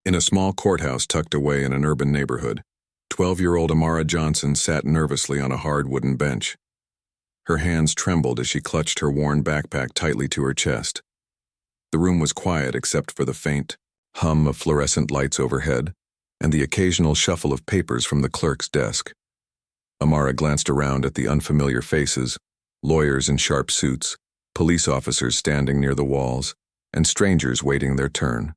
In a small courthouse tucked away in an urban neighborhood, 12-year-old Amara Johnson sat nervously on a hard wooden bench. Her hands trembled as she clutched her worn backpack tightly to her chest. The room was quiet except for the faint hum of fluorescent lights overhead and the occasional shuffle of papers from the clerk's desk. Amara glanced around at the unfamiliar faces, lawyers in sharp suits, police officers standing near the walls, and strangers waiting their turn.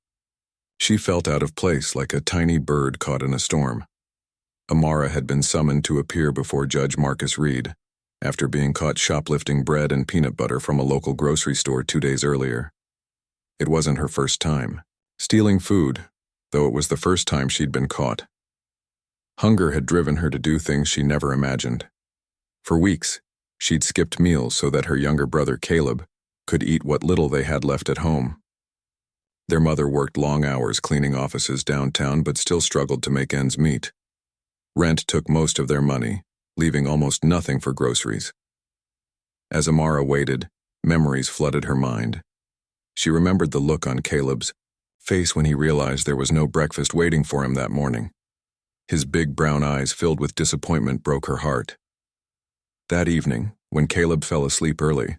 She felt out of place like a tiny bird caught in a storm. Amara had been summoned to appear before Judge Marcus Reed, after being caught shoplifting bread and peanut butter from a local grocery store 2 days earlier. It wasn't her first time stealing food, though it was the first time she'd been caught. Hunger had driven her to do things she never imagined. For weeks, she'd skipped meals so that her younger brother Caleb could eat what little they had left at home. Their mother worked long hours cleaning offices downtown but still struggled to make ends meet. Rent took most of their money, leaving almost nothing for groceries. As Amara waited, memories flooded her mind. She remembered the look on Caleb's face when he realized there was no breakfast waiting for him that morning. His big brown eyes filled with disappointment broke her heart. That evening, when Caleb fell asleep early,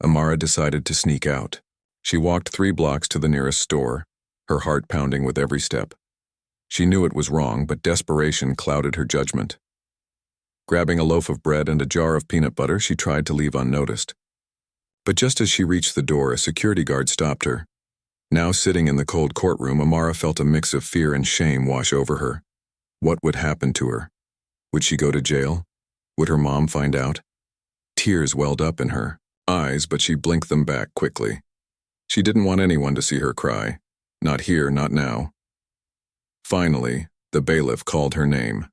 Amara decided to sneak out. She walked 3 blocks to the nearest store, her heart pounding with every step. She knew it was wrong, but desperation clouded her judgment. Grabbing a loaf of bread and a jar of peanut butter, she tried to leave unnoticed. But just as she reached the door, a security guard stopped her. Now sitting in the cold courtroom, Amara felt a mix of fear and shame wash over her. What would happen to her? Would she go to jail? Would her mom find out? Tears welled up in her eyes, but she blinked them back quickly. She didn't want anyone to see her cry. Not here, not now. Finally, the bailiff called her name.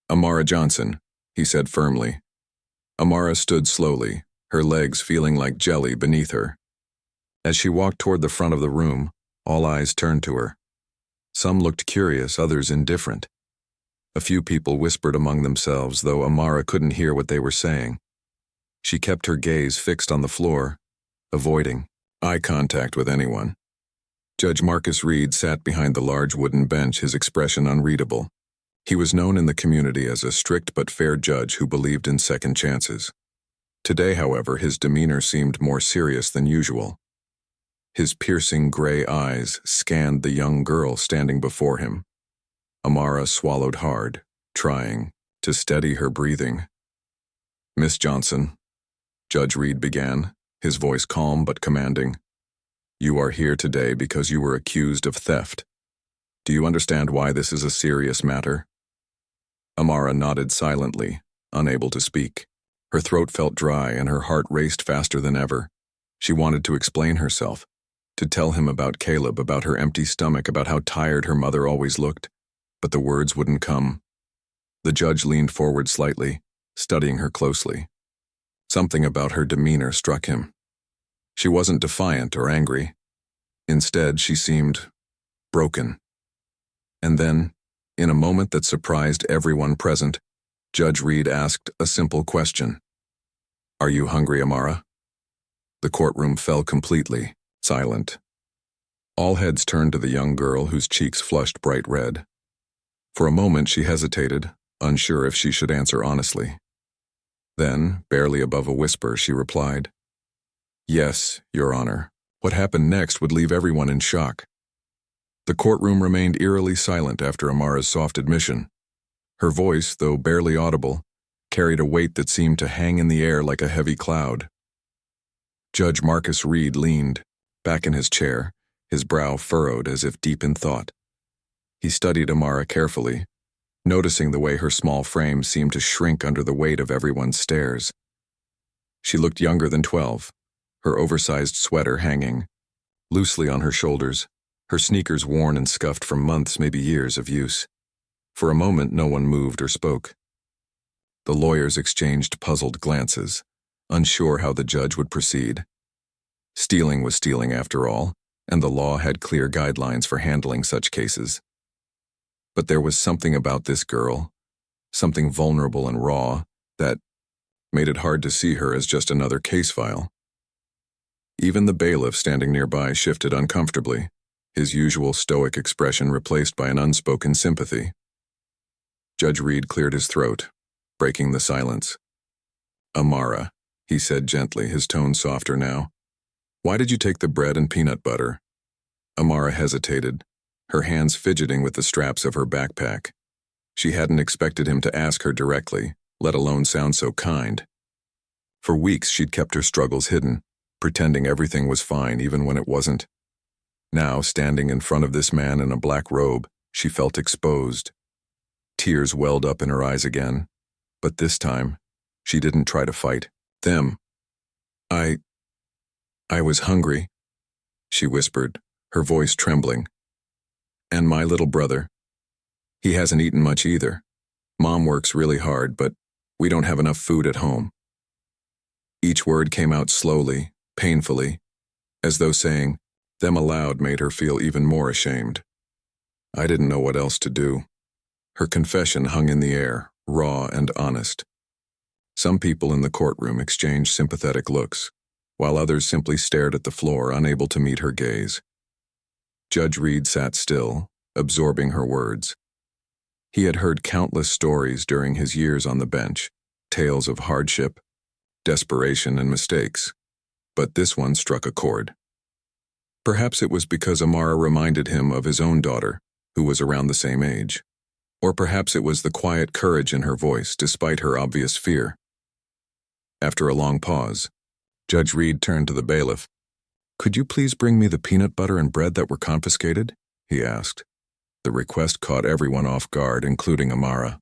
"Amara Johnson," he said firmly. Amara stood slowly, her legs feeling like jelly beneath her. As she walked toward the front of the room, all eyes turned to her. Some looked curious, others indifferent. A few people whispered among themselves, though Amara couldn't hear what they were saying. She kept her gaze fixed on the floor, avoiding eye contact with anyone. Judge Marcus Reed sat behind the large wooden bench, his expression unreadable. He was known in the community as a strict but fair judge who believed in second chances. Today, however, his demeanor seemed more serious than usual. His piercing gray eyes scanned the young girl standing before him. Amara swallowed hard, trying to steady her breathing. "Miss Johnson," Judge Reed began, his voice calm but commanding, "you are here today because you were accused of theft. Do you understand why this is a serious matter?" Amara nodded silently, unable to speak. Her throat felt dry and her heart raced faster than ever. She wanted to explain herself, to tell him about Caleb, about her empty stomach, about how tired her mother always looked, but the words wouldn't come. The judge leaned forward slightly, studying her closely. Something about her demeanor struck him. She wasn't defiant or angry. Instead, she seemed broken. And then, in a moment that surprised everyone present, Judge Reed asked a simple question. "Are you hungry, Amara?" The courtroom fell completely silent. All heads turned to the young girl whose cheeks flushed bright red. For a moment she hesitated, unsure if she should answer honestly. Then, barely above a whisper, she replied, "Yes, Your Honor." What happened next would leave everyone in shock. The courtroom remained eerily silent after Amara's soft admission. Her voice, though barely audible, carried a weight that seemed to hang in the air like a heavy cloud. Judge Marcus Reed leaned back in his chair, his brow furrowed as if deep in thought. He studied Amara carefully, noticing the way her small frame seemed to shrink under the weight of everyone's stares. She looked younger than 12, her oversized sweater hanging loosely on her shoulders, her sneakers worn and scuffed from months, maybe years of use. For a moment, no one moved or spoke. The lawyers exchanged puzzled glances, unsure how the judge would proceed. Stealing was stealing after all, and the law had clear guidelines for handling such cases. But there was something about this girl, something vulnerable and raw, that made it hard to see her as just another case file. Even the bailiff standing nearby shifted uncomfortably. his usual stoic expression replaced by an unspoken sympathy. Judge Reed cleared his throat, breaking the silence. "Amara," he said gently, his tone softer now. "Why did you take the bread and peanut butter?" Amara hesitated, her hands fidgeting with the straps of her backpack. She hadn't expected him to ask her directly, let alone sound so kind. For weeks she'd kept her struggles hidden, pretending everything was fine even when it wasn't. Now, standing in front of this man in a black robe, she felt exposed. Tears welled up in her eyes again, but this time, she didn't try to fight them. I was hungry," she whispered, her voice trembling. "And my little brother. He hasn't eaten much either. Mom works really hard, but we don't have enough food at home." Each word came out slowly, painfully, as though saying them aloud made her feel even more ashamed. I didn't know what else to do. Her confession hung in the air, raw and honest. Some people in the courtroom exchanged sympathetic looks, while others simply stared at the floor, unable to meet her gaze. Judge Reed sat still, absorbing her words. He had heard countless stories during his years on the bench, tales of hardship, desperation, and mistakes, but this one struck a chord. Perhaps it was because Amara reminded him of his own daughter, who was around the same age. Or perhaps it was the quiet courage in her voice, despite her obvious fear. After a long pause, Judge Reed turned to the bailiff. "Could you please bring me the peanut butter and bread that were confiscated?" he asked. The request caught everyone off guard, including Amara.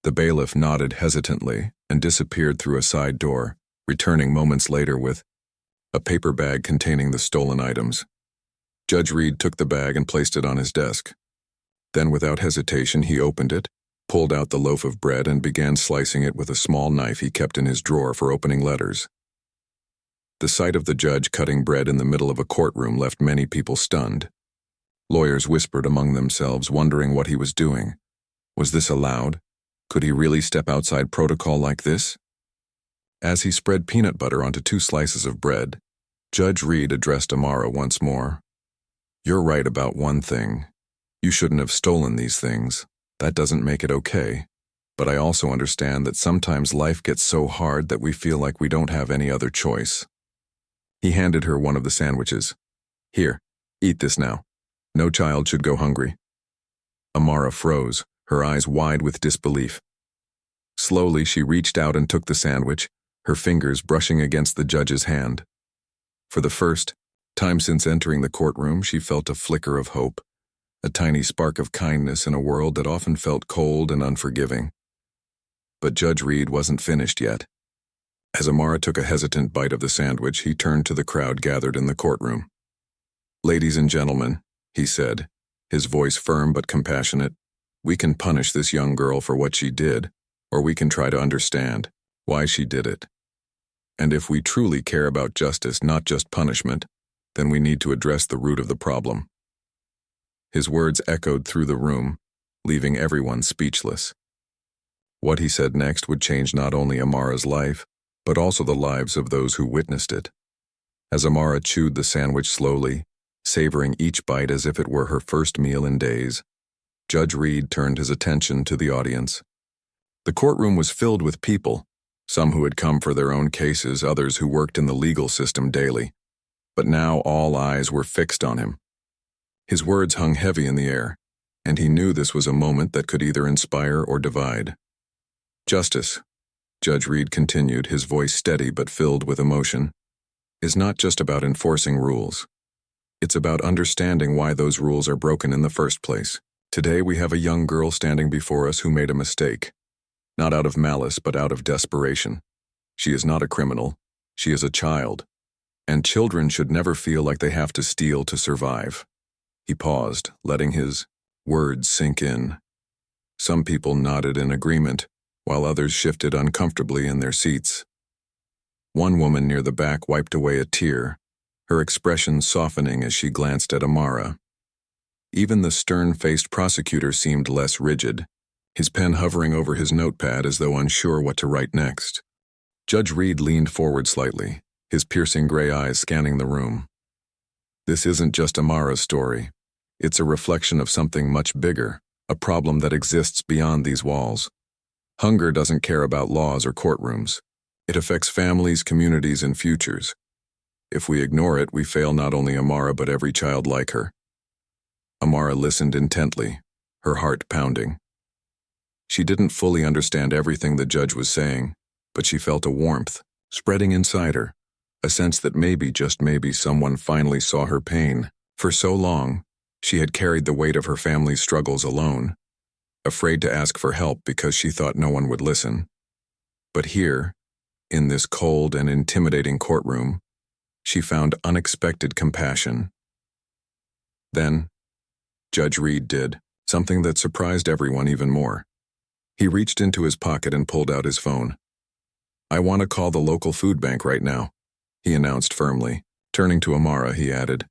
The bailiff nodded hesitantly and disappeared through a side door, returning moments later with a paper bag containing the stolen items. Judge Reed took the bag and placed it on his desk. Then, without hesitation, he opened it, pulled out the loaf of bread, and began slicing it with a small knife he kept in his drawer for opening letters. The sight of the judge cutting bread in the middle of a courtroom left many people stunned. Lawyers whispered among themselves, wondering what he was doing. Was this allowed? Could he really step outside protocol like this? As he spread peanut butter onto 2 slices of bread, Judge Reed addressed Amara once more. "You're right about one thing. You shouldn't have stolen these things. That doesn't make it okay. But I also understand that sometimes life gets so hard that we feel like we don't have any other choice." He handed her one of the sandwiches. "Here, eat this now. No child should go hungry." Amara froze, her eyes wide with disbelief. Slowly, she reached out and took the sandwich, her fingers brushing against the judge's hand. For the first time since entering the courtroom, she felt a flicker of hope, a tiny spark of kindness in a world that often felt cold and unforgiving. But Judge Reed wasn't finished yet. As Amara took a hesitant bite of the sandwich, he turned to the crowd gathered in the courtroom. "Ladies and gentlemen," he said, his voice firm but compassionate, "we can punish this young girl for what she did, or we can try to understand why she did it. And if we truly care about justice, not just punishment, then we need to address the root of the problem." His words echoed through the room, leaving everyone speechless. What he said next would change not only Amara's life, but also the lives of those who witnessed it. As Amara chewed the sandwich slowly, savoring each bite as if it were her first meal in days, Judge Reed turned his attention to the audience. The courtroom was filled with people, some who had come for their own cases, others who worked in the legal system daily. But now all eyes were fixed on him. His words hung heavy in the air, and he knew this was a moment that could either inspire or divide. "Justice," Judge Reed continued, his voice steady but filled with emotion, "is not just about enforcing rules. It's about understanding why those rules are broken in the first place. Today we have a young girl standing before us who made a mistake. Not out of malice, but out of desperation. She is not a criminal. She is a child. And children should never feel like they have to steal to survive." He paused, letting his words sink in. Some people nodded in agreement, while others shifted uncomfortably in their seats. One woman near the back wiped away a tear, her expression softening as she glanced at Amara. Even the stern-faced prosecutor seemed less rigid, his pen hovering over his notepad as though unsure what to write next. Judge Reed leaned forward slightly, his piercing gray eyes scanning the room. This isn't just Amara's story. It's a reflection of something much bigger, a problem that exists beyond these walls. Hunger doesn't care about laws or courtrooms. It affects families, communities, and futures. If we ignore it, we fail not only Amara but every child like her. Amara listened intently, her heart pounding. She didn't fully understand everything the judge was saying, but she felt a warmth spreading inside her, a sense that maybe, just maybe, someone finally saw her pain. For so long, she had carried the weight of her family's struggles alone, afraid to ask for help because she thought no one would listen. But here, in this cold and intimidating courtroom, she found unexpected compassion. Then, Judge Reed did something that surprised everyone even more. He reached into his pocket and pulled out his phone. "I want to call the local food bank right now," he announced firmly. Turning to Amara, he added,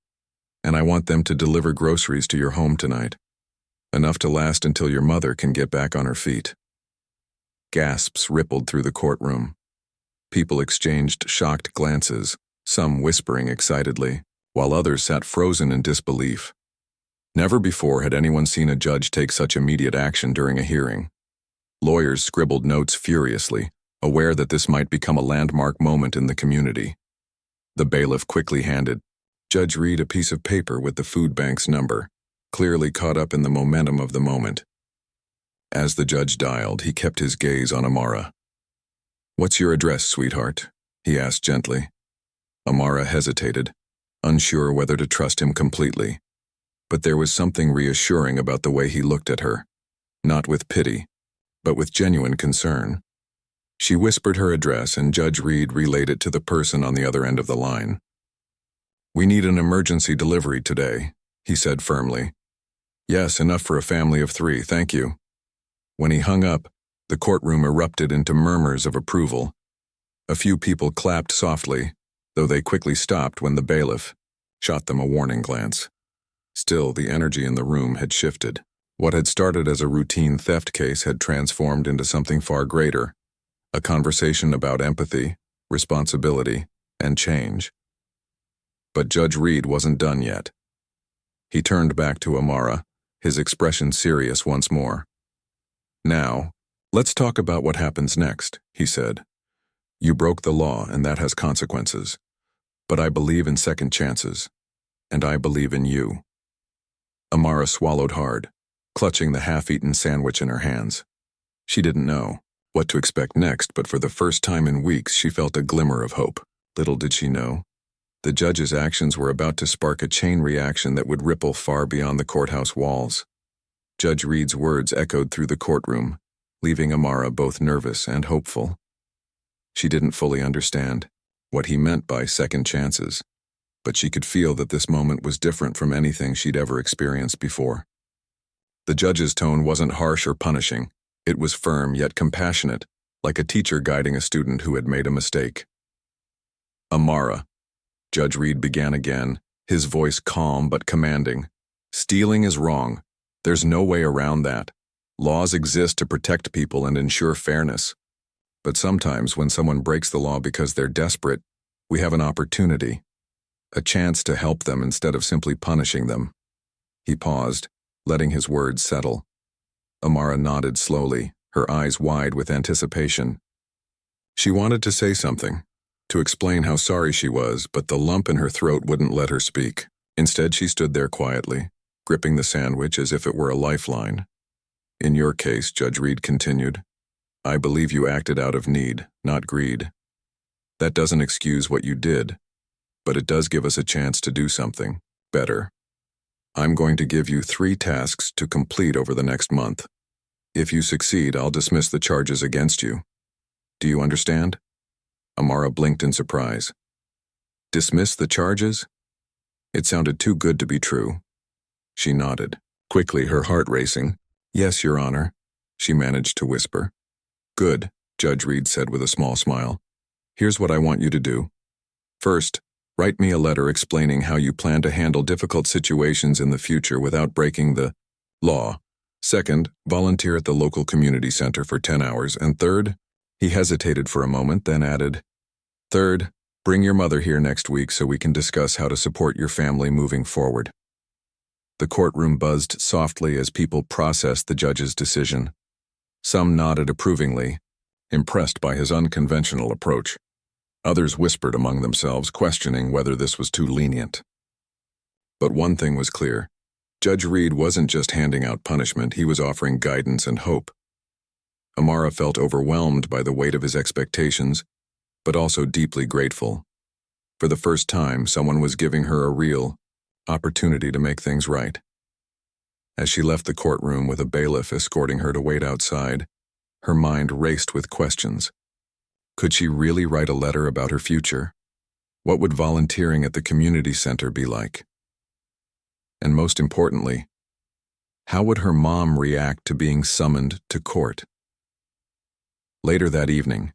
"And I want them to deliver groceries to your home tonight. Enough to last until your mother can get back on her feet." Gasps rippled through the courtroom. People exchanged shocked glances, some whispering excitedly, while others sat frozen in disbelief. Never before had anyone seen a judge take such immediate action during a hearing. Lawyers scribbled notes furiously, aware that this might become a landmark moment in the community. The bailiff quickly handed Judge Reed a piece of paper with the food bank's number, clearly caught up in the momentum of the moment. As the judge dialed, he kept his gaze on Amara. "What's your address, sweetheart?" he asked gently. Amara hesitated, unsure whether to trust him completely. But there was something reassuring about the way he looked at her, not with pity, but with genuine concern. She whispered her address, and Judge Reed relayed it to the person on the other end of the line. "We need an emergency delivery today," he said firmly. "Yes, enough for a family of 3, thank you." When he hung up, the courtroom erupted into murmurs of approval. A few people clapped softly, though they quickly stopped when the bailiff shot them a warning glance. Still, the energy in the room had shifted. What had started as a routine theft case had transformed into something far greater, a conversation about empathy, responsibility, and change. But Judge Reed wasn't done yet. He turned back to Amara, his expression serious once more. "Now, let's talk about what happens next," he said. "You broke the law, and that has consequences. But I believe in second chances, and I believe in you." Amara swallowed hard, clutching the half-eaten sandwich in her hands. She didn't know what to expect next, but for the first time in weeks she felt a glimmer of hope. Little did she know, the judge's actions were about to spark a chain reaction that would ripple far beyond the courthouse walls. Judge Reed's words echoed through the courtroom, leaving Amara both nervous and hopeful. She didn't fully understand what he meant by second chances, but she could feel that this moment was different from anything she'd ever experienced before. The judge's tone wasn't harsh or punishing. It was firm yet compassionate, like a teacher guiding a student who had made a mistake. "Amara," Judge Reed began again, his voice calm but commanding. "Stealing is wrong. There's no way around that. Laws exist to protect people and ensure fairness. But sometimes when someone breaks the law because they're desperate, we have an opportunity. A chance to help them instead of simply punishing them." He paused, letting his words settle. Amara nodded slowly, her eyes wide with anticipation. She wanted to say something, to explain how sorry she was, but the lump in her throat wouldn't let her speak. Instead, she stood there quietly, gripping the sandwich as if it were a lifeline. "In your case," Judge Reed continued, "I believe you acted out of need, not greed. That doesn't excuse what you did, but it does give us a chance to do something better. I'm going to give you 3 tasks to complete over the next month. If you succeed, I'll dismiss the charges against you. Do you understand?" Amara blinked in surprise. "Dismiss the charges?" It sounded too good to be true. She nodded, quickly, her heart racing. "Yes, Your Honor," she managed to whisper. "Good," Judge Reed said with a small smile. "Here's what I want you to do. First, write me a letter explaining how you plan to handle difficult situations in the future without breaking the law. Second, volunteer at the local community center for 10 hours. And third," he hesitated for a moment, then added, "Third, Bring your mother here next week so we can discuss how to support your family moving forward. The courtroom buzzed softly as people processed the judge's decision. Some nodded approvingly, impressed by his unconventional approach. Others whispered among themselves, questioning whether this was too lenient. But one thing was clear. Judge Reed wasn't just handing out punishment, he was offering guidance and hope. Amara felt overwhelmed by the weight of his expectations, but also deeply grateful. For the first time, someone was giving her a real opportunity to make things right. As she left the courtroom with a bailiff escorting her to wait outside, her mind raced with questions. Could she really write a letter about her future? What would volunteering at the community center be like? And most importantly, how would her mom react to being summoned to court? Later that evening,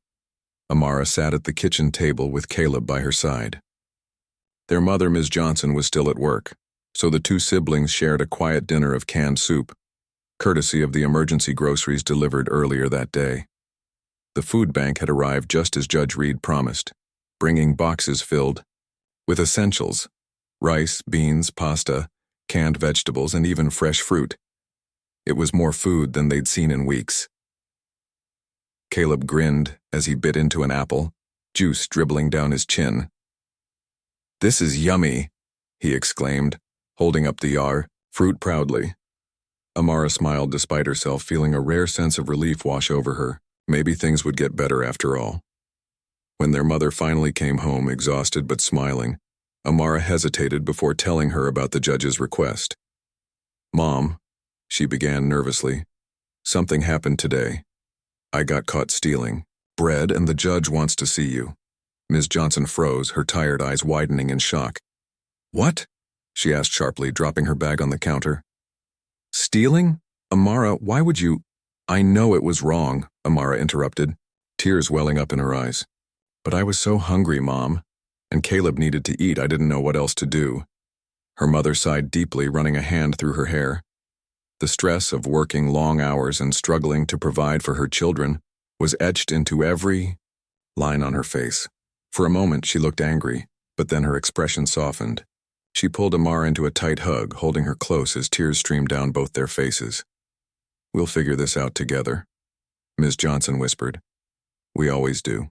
Amara sat at the kitchen table with Caleb by her side. Their mother, Ms. Johnson, was still at work, so the two siblings shared a quiet dinner of canned soup, courtesy of the emergency groceries delivered earlier that day. The food bank had arrived just as Judge Reed promised, bringing boxes filled with essentials: rice, beans, pasta, canned vegetables, and even fresh fruit. It was more food than they'd seen in weeks. Caleb grinned as he bit into an apple, juice dribbling down his chin. "This is yummy," he exclaimed, holding up the fruit proudly. Amara smiled despite herself, feeling a rare sense of relief wash over her. Maybe things would get better after all. When their mother finally came home, exhausted but smiling, Amara hesitated before telling her about the judge's request. "Mom," she began nervously, "something happened today. I got caught stealing bread and the judge wants to see you." Ms. Johnson froze, her tired eyes widening in shock. "What?" she asked sharply, dropping her bag on the counter. "Stealing? Amara, why would you—" "I know it was wrong," Amara interrupted, tears welling up in her eyes. "But I was so hungry, Mom, and Caleb needed to eat. I didn't know what else to do." Her mother sighed deeply, running a hand through her hair. The stress of working long hours and struggling to provide for her children was etched into every line on her face. For a moment, she looked angry, but then her expression softened. She pulled Amara into a tight hug, holding her close as tears streamed down both their faces. "We'll figure this out together," Ms. Johnson whispered. "We always do."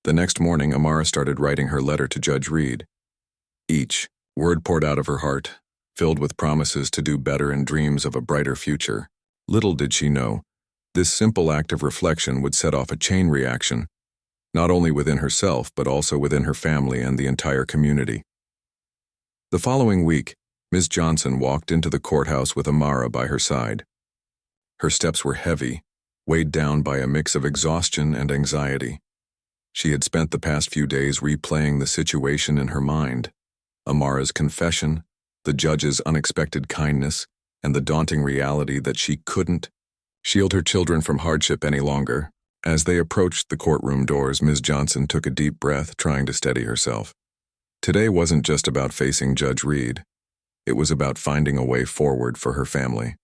The next morning, Amara started writing her letter to Judge Reed. Each word poured out of her heart, filled with promises to do better and dreams of a brighter future. Little did she know, this simple act of reflection would set off a chain reaction, not only within herself but also within her family and the entire community. The following week, Ms. Johnson walked into the courthouse with Amara by her side. Her steps were heavy, weighed down by a mix of exhaustion and anxiety. She had spent the past few days replaying the situation in her mind: Amara's confession, the judge's unexpected kindness, and the daunting reality that she couldn't shield her children from hardship any longer. As they approached the courtroom doors, Ms. Johnson took a deep breath, trying to steady herself. Today wasn't just about facing Judge Reed. It was about finding a way forward for her family.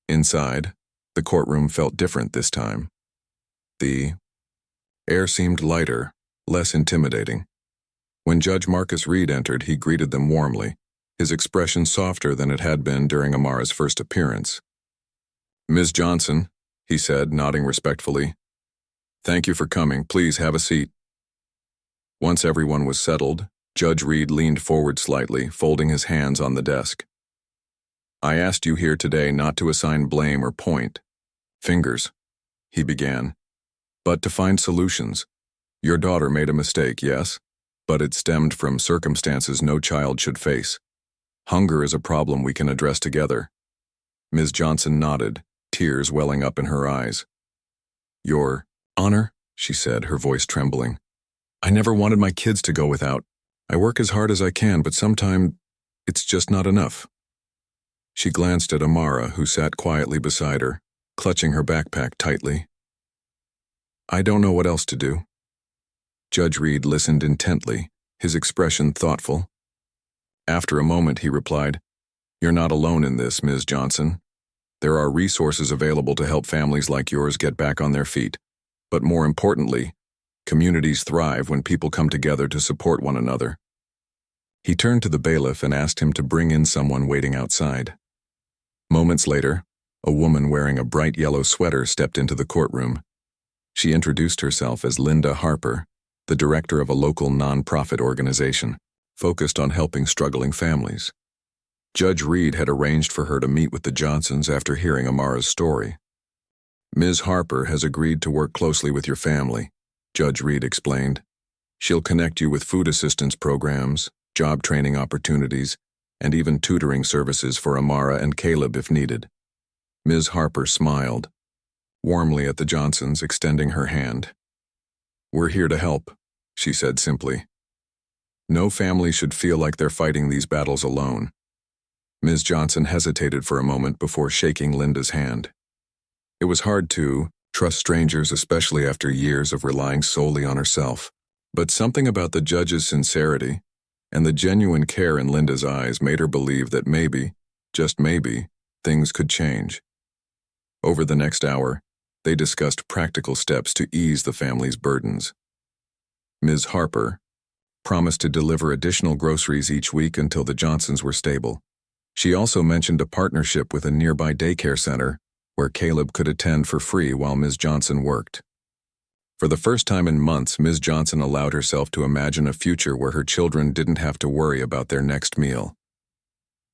Inside, the courtroom felt different this time. The air seemed lighter, less intimidating. When Judge Marcus Reed entered, he greeted them warmly, his expression softer than it had been during Amara's first appearance. "Ms. Johnson," he said, nodding respectfully, "thank you for coming. Please have a seat." Once everyone was settled, Judge Reed leaned forward slightly, folding his hands on the desk. "I asked you here today not to assign blame or point fingers," he began, "but to find solutions. Your daughter made a mistake, yes, but it stemmed from circumstances no child should face. Hunger is a problem we can address together." Ms. Johnson nodded, tears welling up in her eyes. "Your Honor," she said, her voice trembling, "I never wanted my kids to go without. I work as hard as I can, but sometimes it's just not enough." She glanced at Amara, who sat quietly beside her, clutching her backpack tightly. "I don't know what else to do." Judge Reed listened intently, his expression thoughtful. After a moment, he replied, "You're not alone in this, Ms. Johnson. There are resources available to help families like yours get back on their feet. But more importantly, Communities thrive when people come together to support one another. He turned to the bailiff and asked him to bring in someone waiting outside. Moments later, a woman wearing a bright yellow sweater stepped into the courtroom. She introduced herself as Linda Harper, the director of a local nonprofit organization focused on helping struggling families. Judge Reed had arranged for her to meet with the Johnsons after hearing Amara's story. Ms. Harper has agreed to work closely with your family, Judge Reed explained. She'll connect you with food assistance programs, job training opportunities, and even tutoring services for Amara and Caleb if needed. Ms. Harper smiled warmly at the Johnsons, extending her hand. "We're here to help," she said simply. "No family should feel like they're fighting these battles alone." Ms. Johnson hesitated for a moment before shaking Linda's hand. It was hard to trust strangers, especially after years of relying solely on herself. But something about the judge's sincerity and the genuine care in Linda's eyes made her believe that maybe, just maybe, things could change. Over the next hour, they discussed practical steps to ease the family's burdens. Ms. Harper promised to deliver additional groceries each week until the Johnsons were stable. She also mentioned a partnership with a nearby daycare center where Caleb could attend for free while Ms. Johnson worked. For the first time in months, Ms. Johnson allowed herself to imagine a future where her children didn't have to worry about their next meal.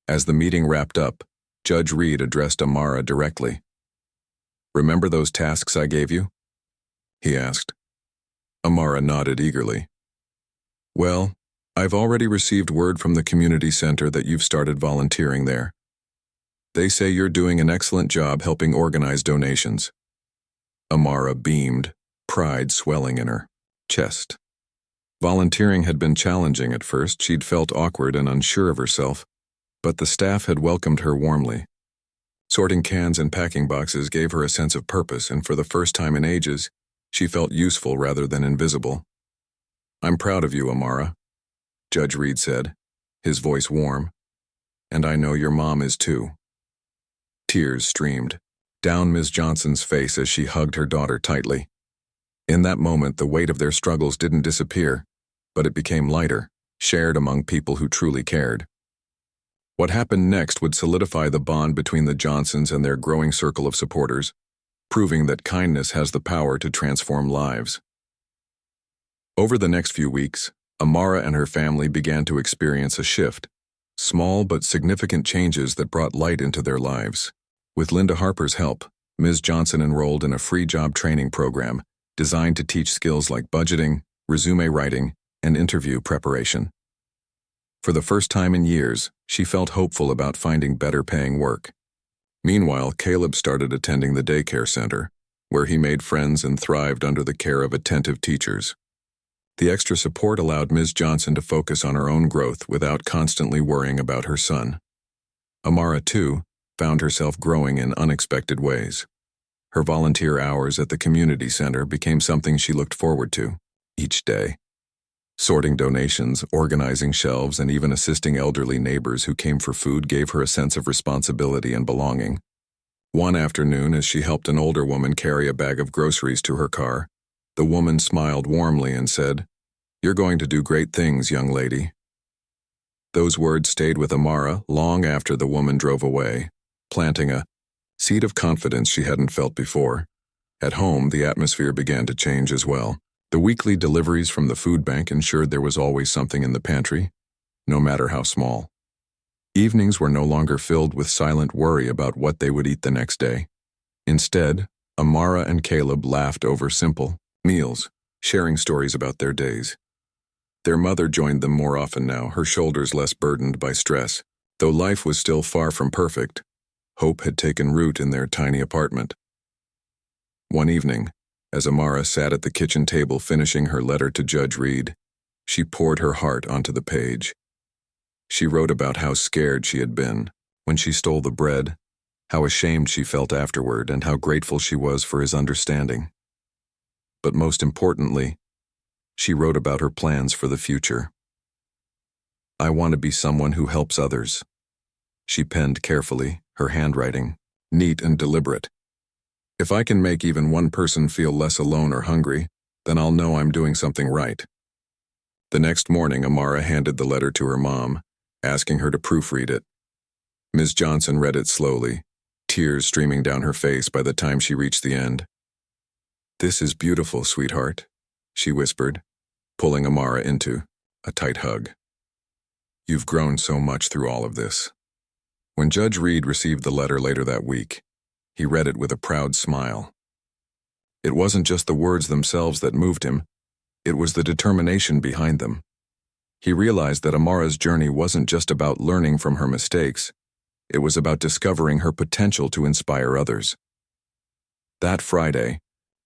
As the meeting wrapped up, Judge Reed addressed Amara directly. "Remember those tasks I gave you?" he asked. Amara nodded eagerly. "Well, I've already received word from the community center that you've started volunteering there. They say you're doing an excellent job helping organize donations." Amara beamed, pride swelling in her chest. Volunteering had been challenging at first. She'd felt awkward and unsure of herself, but the staff had welcomed her warmly. Sorting cans and packing boxes gave her a sense of purpose, and for the first time in ages, she felt useful rather than invisible. "I'm proud of you, Amara," Judge Reed said, his voice warm. "And I know your mom is too." Tears streamed down Ms. Johnson's face as she hugged her daughter tightly. In that moment, the weight of their struggles didn't disappear, but it became lighter, shared among people who truly cared. What happened next would solidify the bond between the Johnsons and their growing circle of supporters, proving that kindness has the power to transform lives. Over the next few weeks, Amara and her family began to experience a shift, small but significant changes that brought light into their lives. With Linda Harper's help, Ms. Johnson enrolled in a free job training program designed to teach skills like budgeting, resume writing, and interview preparation. For the first time in years, she felt hopeful about finding better-paying work. Meanwhile, Caleb started attending the daycare center, where he made friends and thrived under the care of attentive teachers. The extra support allowed Ms. Johnson to focus on her own growth without constantly worrying about her son. Amara, too, found herself growing in unexpected ways. Her volunteer hours at the community center became something she looked forward to each day. Sorting donations, organizing shelves, and even assisting elderly neighbors who came for food gave her a sense of responsibility and belonging. One afternoon, as she helped an older woman carry a bag of groceries to her car, the woman smiled warmly and said, "You're going to do great things, young lady." Those words stayed with Amara long after the woman drove away, planting a seed of confidence she hadn't felt before. At home, the atmosphere began to change as well. The weekly deliveries from the food bank ensured there was always something in the pantry, no matter how small. Evenings were no longer filled with silent worry about what they would eat the next day. Instead, Amara and Caleb laughed over simple meals, sharing stories about their days. Their mother joined them more often now, her shoulders less burdened by stress. Though life was still far from perfect, hope had taken root in their tiny apartment. One evening, as Amara sat at the kitchen table finishing her letter to Judge Reed, she poured her heart onto the page. She wrote about how scared she had been when she stole the bread, how ashamed she felt afterward, and how grateful she was for his understanding. But most importantly, she wrote about her plans for the future. "I want to be someone who helps others," she penned carefully, her handwriting neat and deliberate. "If I can make even one person feel less alone or hungry, Then I'll know I'm doing something right. The next morning, Amara handed the letter to her mom, asking her to proofread it. Ms. Johnson read it slowly, tears streaming down her face by the time she reached the end. "This is beautiful, sweetheart," she whispered, pulling Amara into a tight hug. "You've grown so much through all of this." When Judge Reed received the letter later that week, he read it with a proud smile. It wasn't just the words themselves that moved him, it was the determination behind them. He realized that Amara's journey wasn't just about learning from her mistakes, it was about discovering her potential to inspire others. That Friday,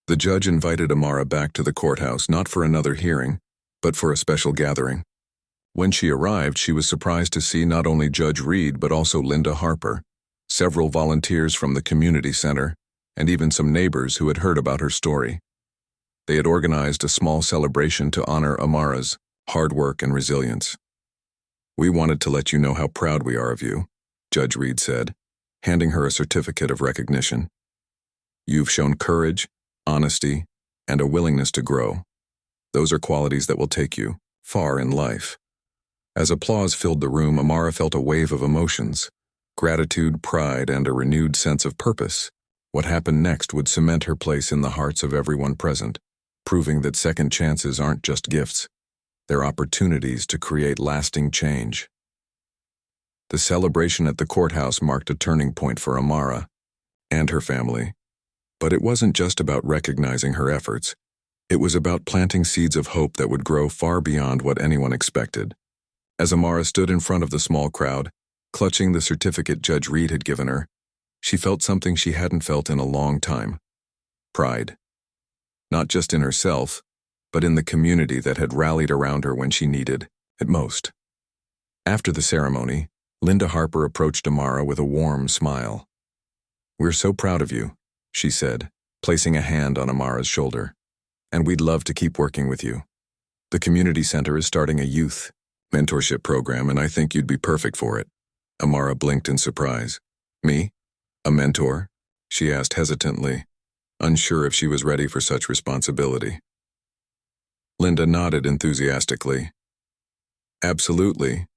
the judge invited Amara back to the courthouse not for another hearing, but for a special gathering. When she arrived, she was surprised to see not only Judge Reed but also Linda Harper, several volunteers from the community center, and even some neighbors who had heard about her story. They had organized a small celebration to honor Amara's hard work and resilience. "We wanted to let you know how proud we are of you," Judge Reed said, handing her a certificate of recognition. "You've shown courage, honesty, and a willingness to grow. Those are qualities that will take you far in life." As applause filled the room, Amara felt a wave of emotions: gratitude, pride, and a renewed sense of purpose. What happened next would cement her place in the hearts of everyone present, proving that second chances aren't just gifts, they're opportunities to create lasting change. The celebration at the courthouse marked a turning point for Amara and her family. But it wasn't just about recognizing her efforts. It was about planting seeds of hope that would grow far beyond what anyone expected. As Amara stood in front of the small crowd, clutching the certificate Judge Reed had given her, she felt something she hadn't felt in a long time: pride. Not just in herself, but in the community that had rallied around her when she needed it most. After the ceremony, Linda Harper approached Amara with a warm smile. "We're so proud of you," she said, placing a hand on Amara's shoulder. "And we'd love to keep working with you. The community center is starting a youth mentorship program, and I think you'd be perfect for it." Amara blinked in surprise. "Me? A mentor?" she asked hesitantly, unsure if she was ready for such responsibility. Linda nodded enthusiastically. "Absolutely.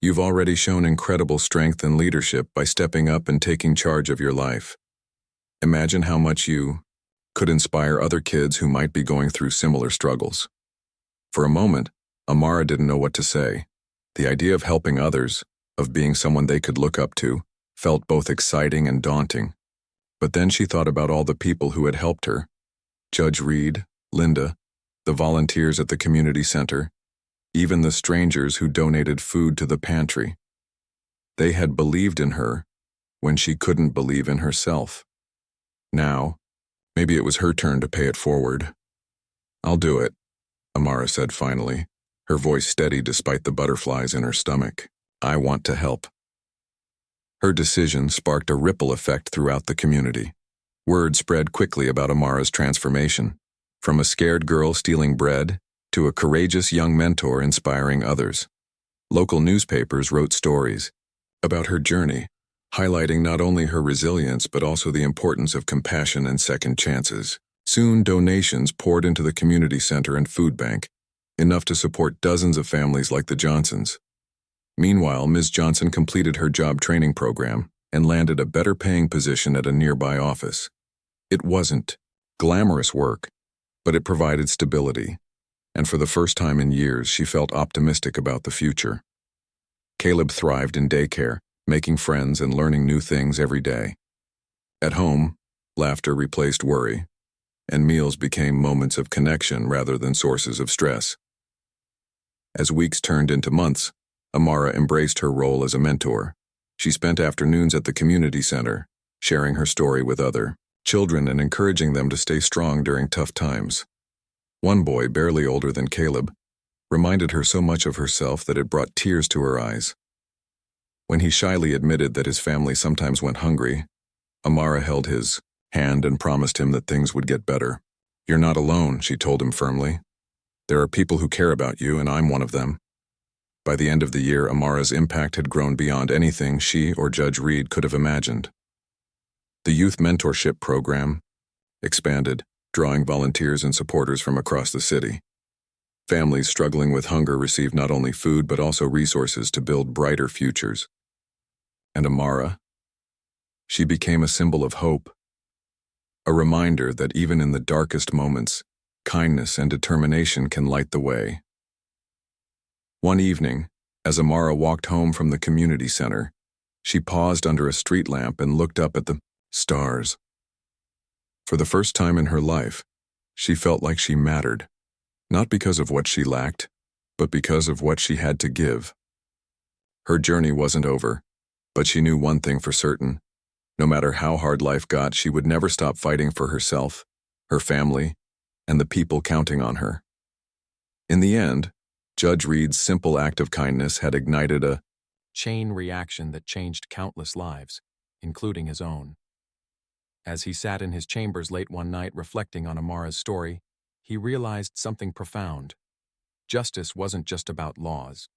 You've already shown incredible strength and leadership by stepping up and taking charge of your life. Imagine how much you could inspire other kids who might be going through similar struggles." For a moment, Amara didn't know what to say. The idea of helping others, of being someone they could look up to, felt both exciting and daunting. But then she thought about all the people who had helped her: Judge Reed, Linda, the volunteers at the community center, even the strangers who donated food to the pantry. They had believed in her when she couldn't believe in herself. Now, maybe it was her turn to pay it forward. "I'll do it," Amara said finally, her voice steady despite the butterflies in her stomach. "I want to help." Her decision sparked a ripple effect throughout the community. Word spread quickly about Amara's transformation, from a scared girl stealing bread to a courageous young mentor inspiring others. Local newspapers wrote stories about her journey, highlighting not only her resilience but also the importance of compassion and second chances. Soon, donations poured into the community center and food bank, enough to support dozens of families like the Johnsons. Meanwhile, Ms. Johnson completed her job training program and landed a better-paying position at a nearby office. It wasn't glamorous work, but it provided stability, and for the first time in years, she felt optimistic about the future. Caleb thrived in daycare, making friends and learning new things every day. At home, laughter replaced worry, and meals became moments of connection rather than sources of stress. As weeks turned into months, Amara embraced her role as a mentor. She spent afternoons at the community center, sharing her story with other children and encouraging them to stay strong during tough times. One boy, barely older than Caleb, reminded her so much of herself that it brought tears to her eyes. When he shyly admitted that his family sometimes went hungry, Amara held his hand and promised him that things would get better. "You're not alone," she told him firmly. "There are people who care about you, and I'm one of them." By the end of the year, Amara's impact had grown beyond anything she or Judge Reed could have imagined. The youth mentorship program expanded, drawing volunteers and supporters from across the city. Families struggling with hunger received not only food but also resources to build brighter futures. And Amara? She became a symbol of hope, a reminder that even in the darkest moments, kindness and determination can light the way. One evening, as Amara walked home from the community center, she paused under a street lamp and looked up at the stars. For the first time in her life, she felt like she mattered, not because of what she lacked, but because of what she had to give. Her journey wasn't over, but she knew one thing for certain. No matter how hard life got, she would never stop fighting for herself, her family, and the people counting on her. In the end, Judge Reed's simple act of kindness had ignited a chain reaction that changed countless lives, including his own. As he sat in his chambers late one night reflecting on Amara's story, he realized something profound. Justice wasn't just about laws.